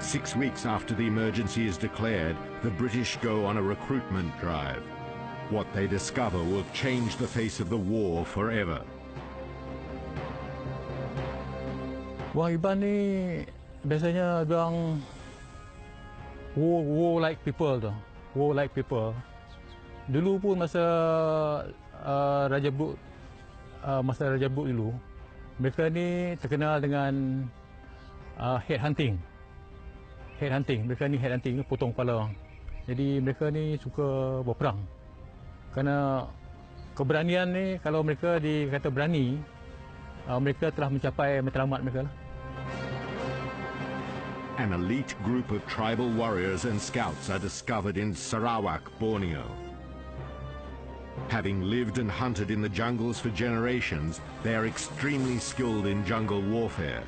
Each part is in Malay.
6 weeks after the emergency is declared, the British go on a recruitment drive. What they discover will change the face of the war forever. Orang Iban ni biasanya bilang war-like people tu. War-like people. Dulu pun masa Raja Bruk dulu, mereka ni terkenal dengan headhunting. Mereka ni headhunting, potong kepala orang. Jadi mereka ni suka berperang. Kerana keberanian ni, kalau mereka dikata berani, mereka telah mencapai matlamat mereka lah. An elite group of tribal warriors and scouts are discovered in Sarawak, Borneo. Having lived and hunted in the jungles for generations, they are extremely skilled in jungle warfare.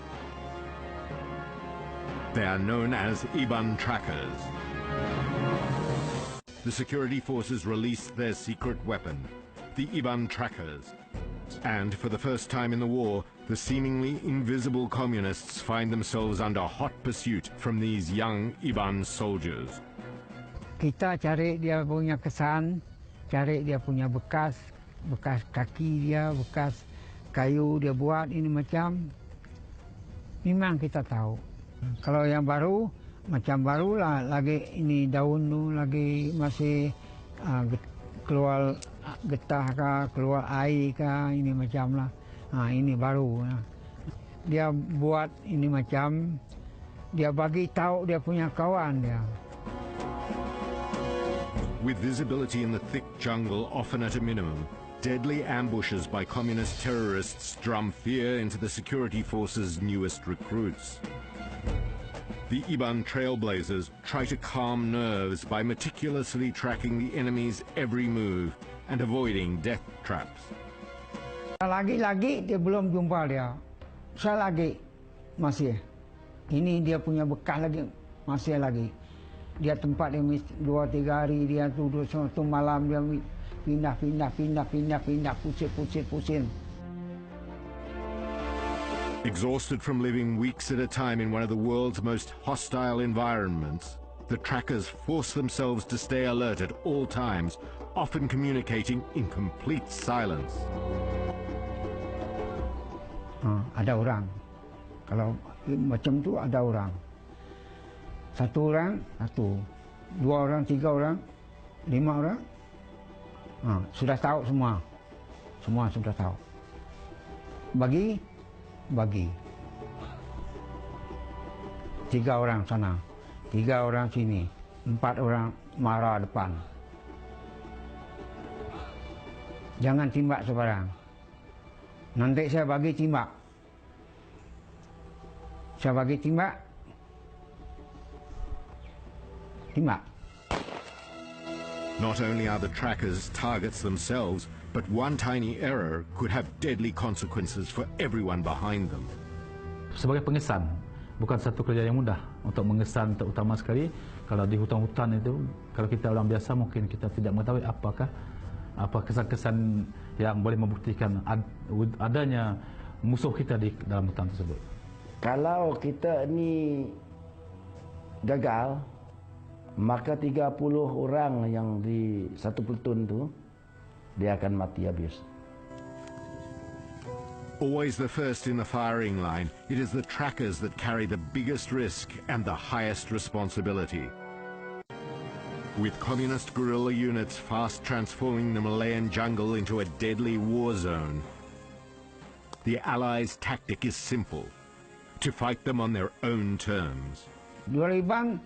They are known as Iban Trackers. The security forces released their secret weapon, the Iban Trackers. And for the first time in the war, the seemingly invisible communists find themselves under hot pursuit from these young Iban soldiers. Kita cari dia punya kesan, cari dia punya bekas kaki dia, bekas kayu dia buat ini macam. Memang kita tahu. Kalau yang baru, macam barulah lagi ini daun tu lagi masih keluar getah kah, keluar air kah, ini macam lah. Ini baru. Dia buat ini macam, dia bagi tahu dia punya kawan dia. With visibility in the thick jungle often at a minimum, deadly ambushes by communist terrorists drum fear into the security forces' newest recruits. The Iban trailblazers try to calm nerves by meticulously tracking the enemy's every move and avoiding death traps. Lagi-lagi dia belum jumpa dia. Saya lagi masih. Ini dia punya bekas lagi masih lagi. Dia tempat dia 2-3 hari dia duduk satu malam dia pindah pusing. Exhausted from living weeks at a time in one of the world's most hostile environments, the trackers force themselves to stay alert at all times, often communicating in complete silence. Ada orang. Kalau macam tu ada orang. Satu orang, satu. 2 orang, 3 orang, 5 orang. Sudah tahu semua. Semua sudah tahu. Bagi 3 orang sana, 3 orang sini, 4 orang marah depan. Jangan timbak sebarang. Nanti saya bagi timbak. Saya bagi timbak. Not only are the trackers targets themselves, but one tiny error could have deadly consequences for everyone behind them. Sebagai pengesan, bukan satu kerja yang mudah untuk mengesan, terutama sekali kalau di hutan-hutan itu, kalau kita orang biasa mungkin kita tidak mengetahui apa kesan-kesan yang boleh membuktikan adanya musuh kita di dalam hutan tersebut. Kalau kita ni gagal, maka 30 orang yang di satu platoon tu dia akan mati habis. Always the first in the firing line, it is the trackers that carry the biggest risk and the highest responsibility. With communist guerrilla units fast transforming the Malayan jungle into a deadly war zone, the Allies' tactic is simple: to fight them on their own terms. Dua Iban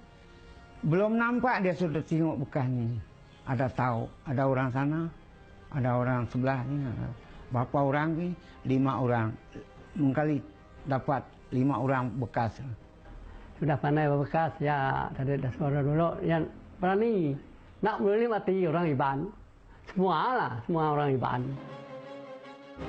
belum nampak dia sudah tengok bekas ni. Ada tahu, ada orang sana, ada orang sebelah ni. Berapa orang ni? 5 orang. Mengkali dapat 5 orang bekas. Sudah pandai berbekas, ya tadi dah suara dulu. Yang berani, nak berani mati orang Iban. Semua orang Iban.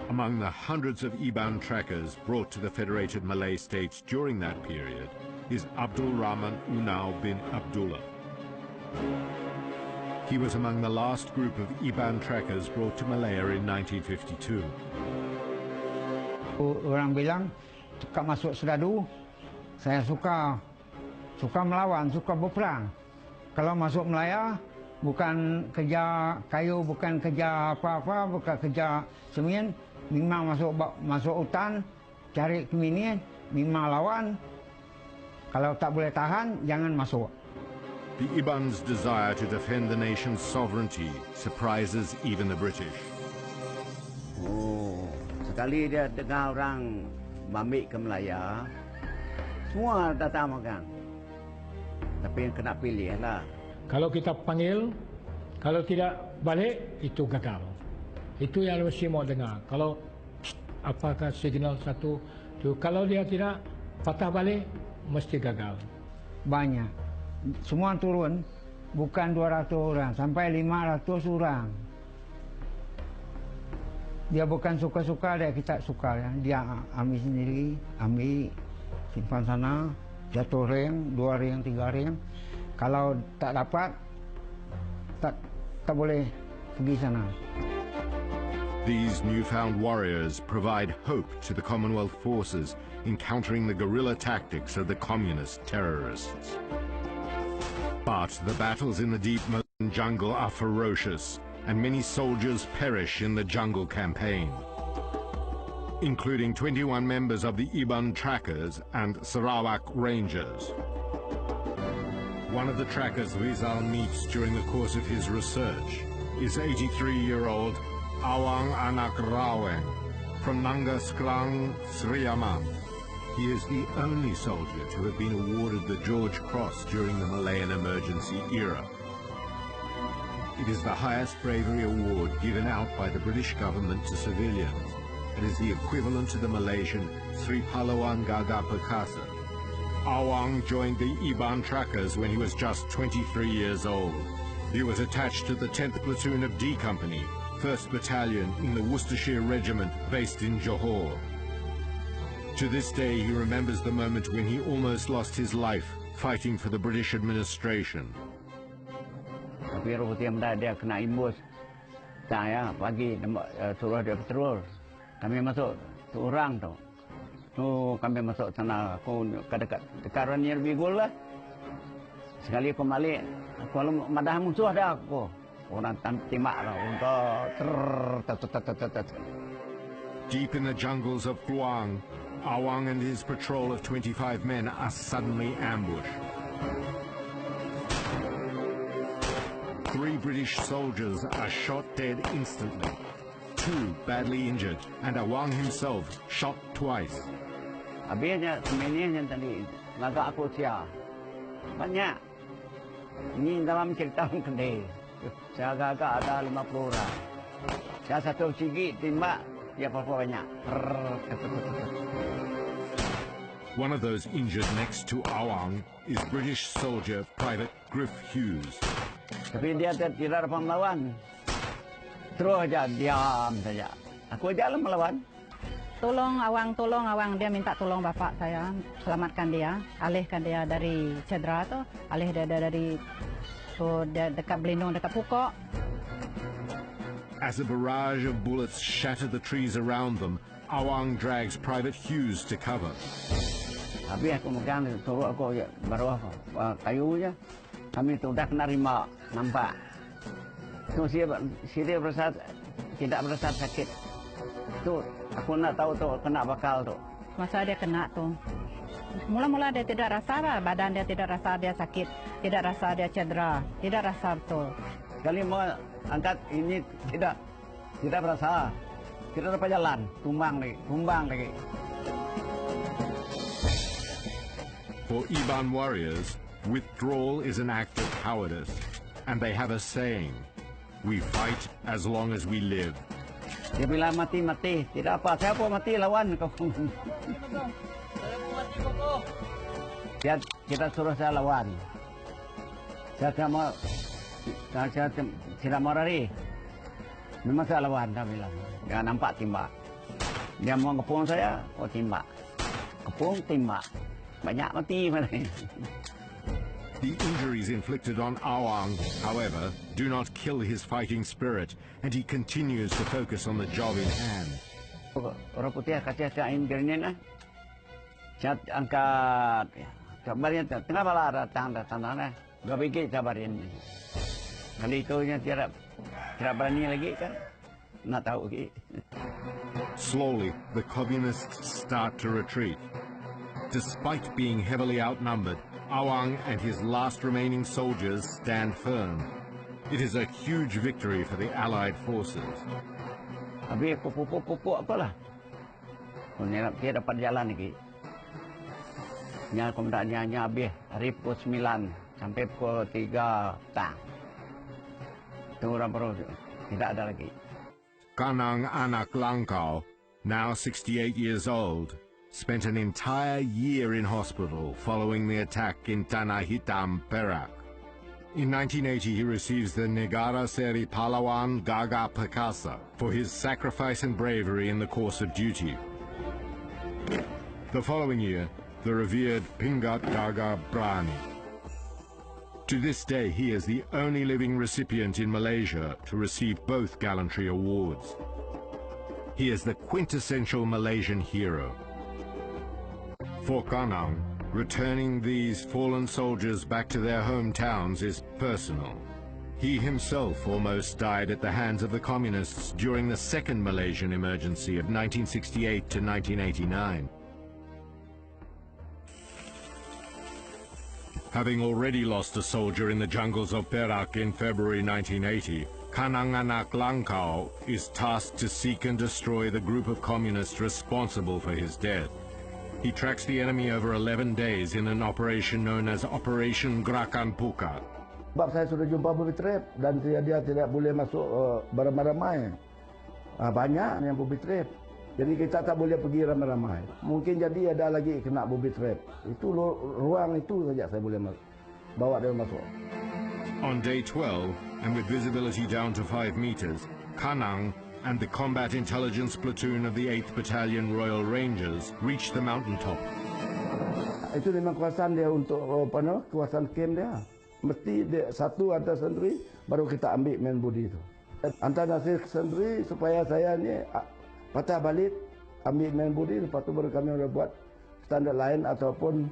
Among the hundreds of Iban trackers brought to the Federated Malay States during that period is Abdul Rahman Unau bin Abdullah. He was among the last group of Iban trackers brought to Malaya in 1952. Orang bilang, suka masuk Sedadu, saya suka suka melawan, suka berperang. Kalau masuk Malaya, bukan kerja kayu, bukan kerja apa-apa, bukan kerja semen, memang masuk hutan, cari keminian, memang lawan. Kalau tak boleh tahan, jangan masuk. The Iban's desire to defend the nation's sovereignty surprises even the British. Oh, sekali dia dengar orang ambil ke Malaya, semua datang makan. Tapi kena pilih lah. Kalau kita panggil, kalau tidak balik, itu gagal. Itu yang mesti mau dengar. Kalau apakah signal satu, tu. Kalau dia tidak patah balik, mesti gagal. Banyak. Semua turun, bukan 200 orang, sampai 500 orang. Dia bukan suka-suka, kita suka. Ya. Dia ambil sendiri, ambil, simpan sana, jatuh ring, 2 ring, 3 ring. Kalau tak dapat, tak boleh pergi sana. These newfound warriors provide hope to the Commonwealth forces in countering the guerrilla tactics of the communist terrorists. But the battles in the deep Malayan jungle are ferocious, and many soldiers perish in the jungle campaign, including 21 members of the Iban Trackers and Sarawak Rangers. One of the trackers Rizal meets during the course of his research is 83-year-old Awang Anak Raweng from Nanga Sklang, Sriama. He is the only soldier to have been awarded the George Cross during the Malayan emergency era. It is the highest bravery award given out by the British government to civilians. It is the equivalent to the Malaysian Sri Pahlawan Gagah Perkasa. Awang joined the Iban Trackers when he was just 23 years old. He was attached to the 10th Platoon of D Company, 1st Battalion in the Worcestershire Regiment based in Johor. To this day, he remembers the moment when he almost lost his life fighting for the British administration. Tapi rutin dia kena imbus. Saya pagi suruh dia patrol. Kami masuk seorang tu. Kami masuk sana, aku dekat Ranir Bigul lah. Sekali aku balik, kalau madah musuh ada aku. Orang timak lah, Deep in the jungles of Kluang, Awang and his patrol of 25 men are suddenly ambushed. 3 British soldiers are shot dead instantly. 2 badly injured, and Awang himself shot twice. Habisnya semennya tadi ngagak aku sia. Banyak. Ini dalam cerita kedai. Saya agak ada 50 orang. Saya satu sigi timbak dia apa banyak. One of those injured next to Awang is British soldier Private Griff Hughes. Tapi dia tidak dapat melawan. Terus aja diam saja. Aku jalan melawan. Tolong Awang, dia minta tolong bapak saya, selamatkan dia, alihkan dia dari cedera tu, alih dia dari dia dekat berlindung dekat pokok. As a barrage of bullets shatter the trees around them, Awang drags Private Hughes to cover. Habis aku megang turut aku baru kayu je, kami tu dah kena rimba, nampak. Tu dia berasa tidak berasa sakit. Tu aku nak tahu tu kena bakal tu. Masa dia kena tu, mula-mula dia tidak rasa lah, badan dia tidak rasa dia sakit, tidak rasa dia cedera, tidak rasa betul. Kali mau angkat ini tidak berasa, tidak dapat jalan, tumbang lagi. For Iban warriors, withdrawal is an act of cowardice, and they have a saying, "We fight as long as we live." Dia bilang mati, tidak apa, saya pun mati lawan kau. Kita suruh saya lawan. Saya tidak mau lari. Memang saya lawan, dia bilang. Dia nampak timbak. Dia mau ngepung saya, timbak. Kepung, timbak. Banyak mati. The injuries inflicted on Awang, however, do not kill his fighting spirit, and he continues to focus on the job in hand. Orang putih kasih saya keberanian lah. Saya angkat cabaran tengah malah datang sana, gak pikir cabaran ni. Kali itu tidak berani lagi kan, nak tahu lagi. Slowly, the communists start to retreat. Despite being heavily outnumbered, Awang and his last remaining soldiers stand firm. It is a huge victory for the Allied forces. Habis pupuk apalah. Dia dapat jalan lagi. Komandannya habis hari pukul 9 sampai pukul 3 petang. Itu orang baru tidak ada lagi. Kanang Anak Langkau, now 68 years old, spent an entire year in hospital following the attack in Tanah Hitam, Perak. In 1980, he receives the Negara Seri Pahlawan Gagah Perkasa for his sacrifice and bravery in the course of duty. The following year, the revered Pingat Gagah Brani. To this day, he is the only living recipient in Malaysia to receive both gallantry awards. He is the quintessential Malaysian hero. For Kanang, returning these fallen soldiers back to their hometowns is personal. He himself almost died at the hands of the communists during the second Malaysian emergency of 1968 to 1989. Having already lost a soldier in the jungles of Perak in February 1980, Kanang Anak Langkau is tasked to seek and destroy the group of communists responsible for his death. He tracks the enemy over 11 days in an operation known as Operation Gerakan Pukat. Sebab saya sudah jumpa booby trap dan dia tidak boleh masuk beramai-ramai. Banyak yang booby trap. Jadi kita tak boleh pergi ramai-ramai. Mungkin jadi ada lagi kena booby trap. Itu ruang itu saja saya boleh bawa dia masuk. On day 12, and with visibility down to 5 meters, Kanang and the combat intelligence platoon of the 8th Battalion Royal Rangers reach the mountaintop. Itu memang kawasan dia untuk kawasan camp dia. Mesti dia satu hantar sendiri, baru kita ambil main body itu. Hantar nasir sendiri supaya saya ni patah balik, ambil main body, lepas tu baru kami boleh buat standar lain ataupun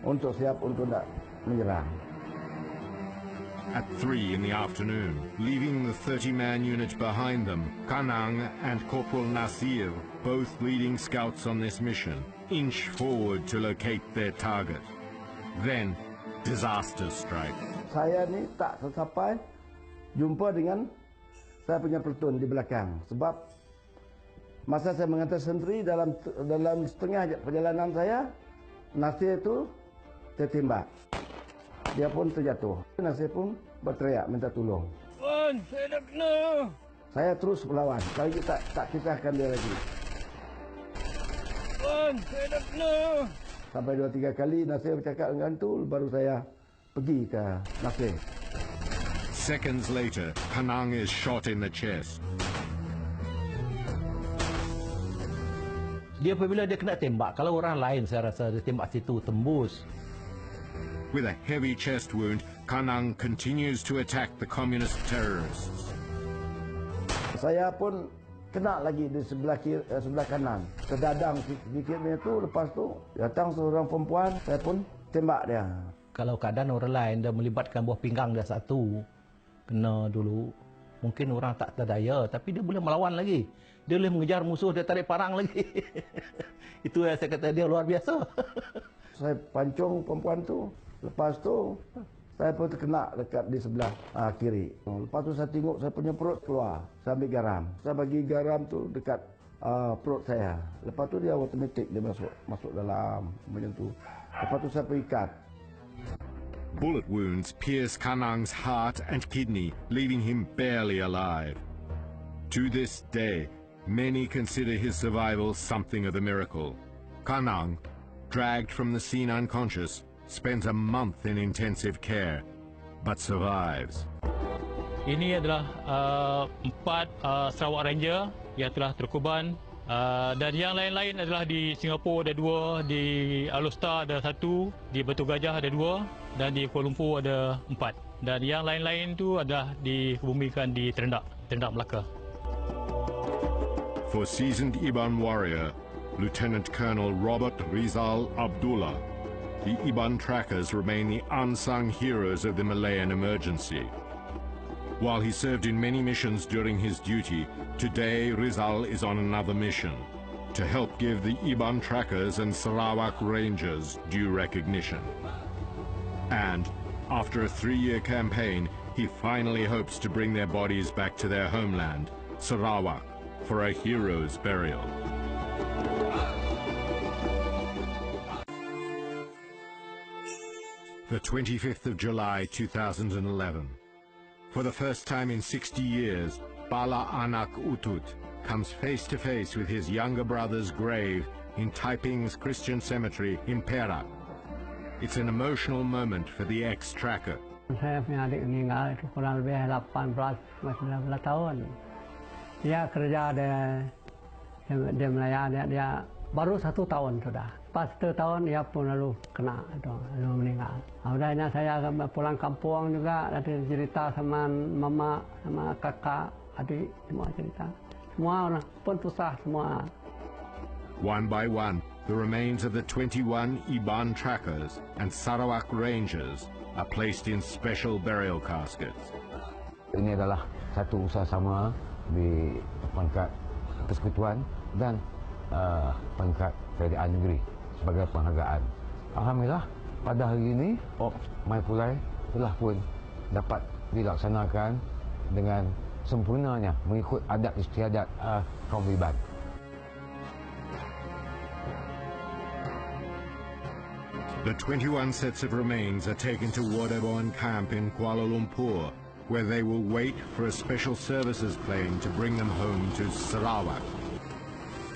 untuk siap untuk nak menyerang. At 3 in the afternoon, leaving the 30-man unit behind them, Kanang and Corporal Nasir, both leading scouts on this mission, inch forward to locate their target. Then, disaster strikes. Saya ni tak sesampai jumpa dengan saya punya platoon di belakang. Sebab masa saya mengantar sendiri dalam setengah perjalanan saya, Nasir itu tertembak. Dia pun terjatuh. Nasir pun berteriak minta tolong. Wan, saya dah kena. Saya terus melawan. Kalau kita tak kisahkan dia lagi. Wan, saya dah kena. Sampai 2-3 kali Nasir bercakap dengan tu, baru saya pergi ke Nasir. Seconds later, Kanang is shot in the chest. Dia apabila dia kena tembak, kalau orang lain saya rasa dia tembak situ tembus. With a heavy chest wound, Kanang continues to attack the communist terrorists. Saya pun kena lagi di sebelah kanan. Terdadang sedikitnya tu, lepas tu datang seorang perempuan, saya pun tembak dia. Kalau keadaan orang lain dia melibatkan buah pinggang dia satu, kena dulu. Mungkin orang tak terdaya, tapi dia boleh melawan lagi. Dia boleh mengejar musuh, dia tarik parang lagi. Itu yang saya kata dia luar biasa. Saya pancung perempuan tu. Lepas tu, saya pun terkena dekat di sebelah kiri. Lepas tu saya tengok saya punya perut keluar. Saya ambil garam. Saya bagi garam tu dekat perut saya. Lepas tu dia automatik dia masuk dalam macam tu. Lepas tu saya perikat. Bullet wounds pierce Kanang's heart and kidney, leaving him barely alive. To this day, many consider his survival something of a miracle. Kanang, dragged from the scene unconscious, spends a month in intensive care, but survives. Ini adalah 4 Sarawak Rangers yang telah terkorban, dan yang lain-lain adalah di Singapura ada 2, di Alostar ada 1, di Batu Gajah ada 2, dan di Kuala Lumpur ada 4. Dan yang lain-lain itu adalah dikebumikan di Terendak Melaka. For seasoned Iban warrior, Lieutenant Colonel Robert Rizal Abdullah, the Iban Trackers remain the unsung heroes of the Malayan emergency. While he served in many missions during his duty, today Rizal is on another mission, to help give the Iban Trackers and Sarawak Rangers due recognition. And after a 3-year campaign, he finally hopes to bring their bodies back to their homeland, Sarawak, for a hero's burial. The 25th of July 2011. For the first time in 60 years, Bala Anak Utut comes face to face with his younger brother's grave in Taiping's Christian cemetery in Perak. It's an emotional moment for the ex-tracker. Saya punya adik meninggal itu kurang lebih 18-19 tahun. Dia kerja di Malaya, dia baru 1 tahun sudah. Pas 1 tahun dia pun lalu kena itu, lalu meninggal. Udahnya saya pulang kampung juga, nanti cerita sama mama, sama kakak, adik, semua cerita. Semua orang pun susah semua. One by one, the remains of the 21 Iban Trackers and Sarawak Rangers are placed in special burial caskets. Ini adalah satu usaha sama di pangkat persekutuan dan pangkat kerajaan negeri sebagai penghargaan. Alhamdulillah, pada hari ini Mai Pulai telah pun dapat dilaksanakan dengan sempurnanya mengikut adat istiadat kaum Iban. The 21 sets of remains are taken to Wadaboan camp in Kuala Lumpur, where they will wait for a special services plane to bring them home to Sarawak.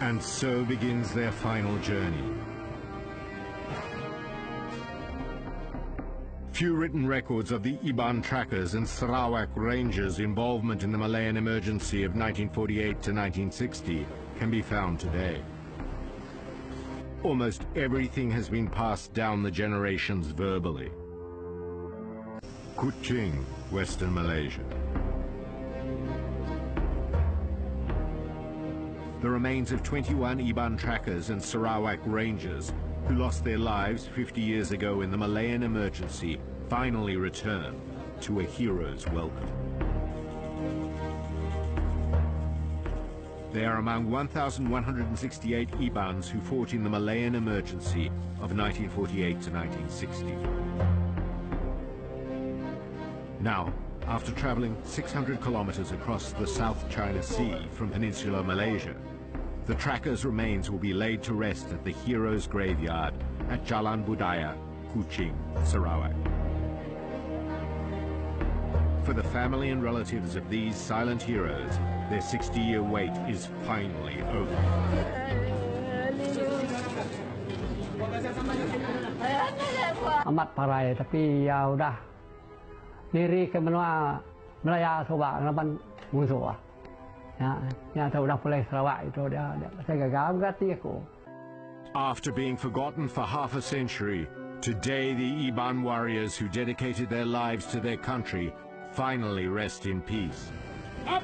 And so begins their final journey. Few written records of the Iban Trackers and Sarawak Rangers' involvement in the Malayan emergency of 1948 to 1960 can be found today. Almost everything has been passed down the generations verbally. Kuching, Western Malaysia. The remains of 21 Iban Trackers and Sarawak Rangers, who lost their lives 50 years ago in the Malayan emergency, finally return to a hero's welcome. They are among 1,168 Ibans who fought in the Malayan emergency of 1948 to 1960. Now, after traveling 600 kilometers across the South China Sea from peninsular Malaysia, the trackers' remains will be laid to rest at the Heroes' Graveyard at Jalan Budaya, Kuching, Sarawak. For the family and relatives of these silent heroes, their 60-year wait is finally over. Amat parai, tapi ya udah diri ke benua Malaya Sarawak lawan musuh. Ya udah mulai Sarawak itu dia saya gagal ganti aku. After being forgotten for half a century, today the Iban warriors who dedicated their lives to their country finally rest in peace. Up!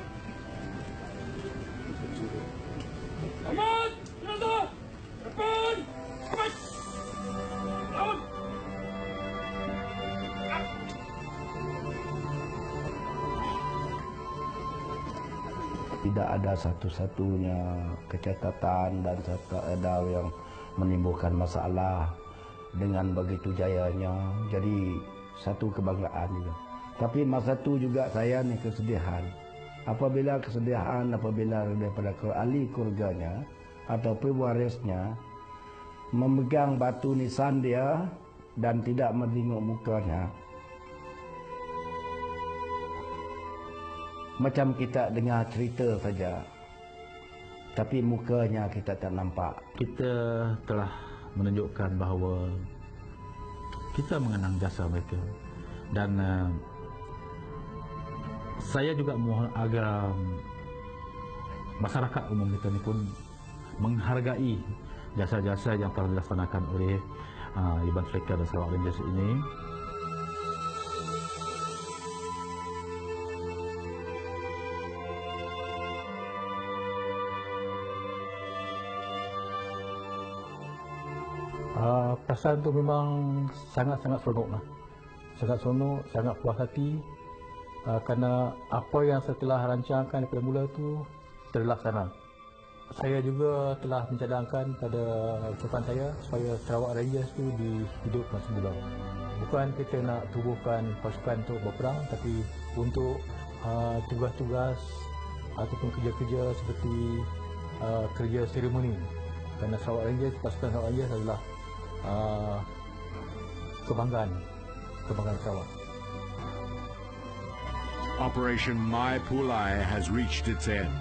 Tidak ada satu-satunya kecakapan dan ada yang menimbulkan masalah dengan begitu jayanya. Jadi satu kebanggaan juga. Tapi masa itu juga saya ni kesedihan. Apabila daripada ahli keluarganya atau pewarisnya memegang batu nisan dia dan tidak menengok mukanya, macam kita dengar cerita saja, tapi mukanya kita tak nampak. Kita telah menunjukkan bahawa kita mengenang jasa mereka, dan saya juga mohon agar masyarakat umum kita ni pun menghargai jasa-jasa yang telah dilaksanakan oleh Iban Trackers dan Sarawak Rangers ini. kesan tu memang sangat-sangat seronok lah. Sangat seronok, sangat puas hati kerana apa yang saya telah rancangkan daripada mula tu terlaksana. Saya juga telah mencadangkan pada ucapan saya supaya Sarawak Rangers tu dihidupkan semula. Bukan kita nak tubuhkan pasukan untuk berperang, tapi untuk tugas-tugas ataupun kerja-kerja seperti kerja seremoni. Kerana Sarawak Rangers, pasukan Sarawak Rangers adalah kebanggaan Sarawak. Operation My Pulai has reached its end.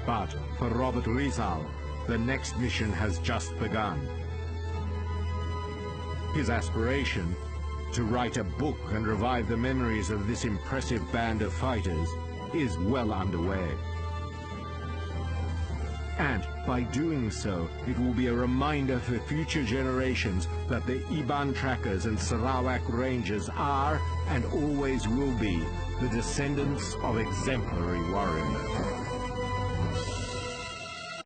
But for Robert Rizal, the next mission has just begun. His aspiration, to write a book and revive the memories of this impressive band of fighters, is well underway. And by doing so, it will be a reminder for future generations that the Iban Trackers and Sarawak Rangers are, and always will be, the descendants of exemplary warriors.